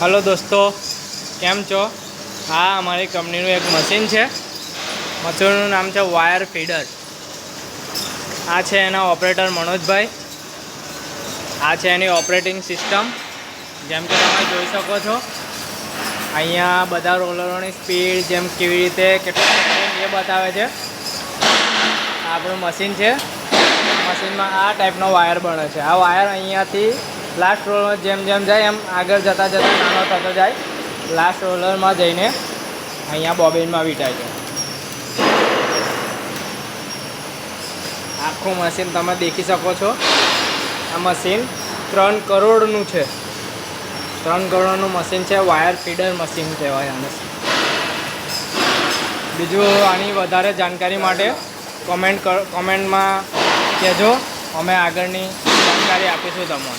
Hello દોસ્તો, કેમ છો? આ અમારી કંપનીનું એક મશીન છે. મશીનનું નામ છે વાયર ફીડર. આ છે એના ઓપરેટર મનોજભાઈ. આ છે એની ઓપરેટિંગ સિસ્ટમ. જેમ કે તમે જોઈ શકો છો, અહીંયા બધા રોલરોની સ્પીડ જેમ કેવી રીતે કેટલું એ બતાવે છે. આ આપણું મશીન છે. મશીનમાં આ ટાઈપનો વાયર બને છે. આ વાયર અહીંયાથી લાસ્ટ રોલર જેમ જેમ જાય એમ આગળ જતાં નાનો થતો જાય. લાસ્ટ રોલરમાં જઈને અહીંયા બોબિનમાં વીંટાય છે. આખું મશીન તમે દેખી શકો છો. આ મશીન 3 કરોડનું છે. 3 કરોડનું મશીન છે. વાયર ફીડર મશીન કહેવાય આને. બીજું આની વધારે જાણકારી માટે કોમેન્ટમાં કહેજો. અમે આગળની જાણકારી આપીશું તમને.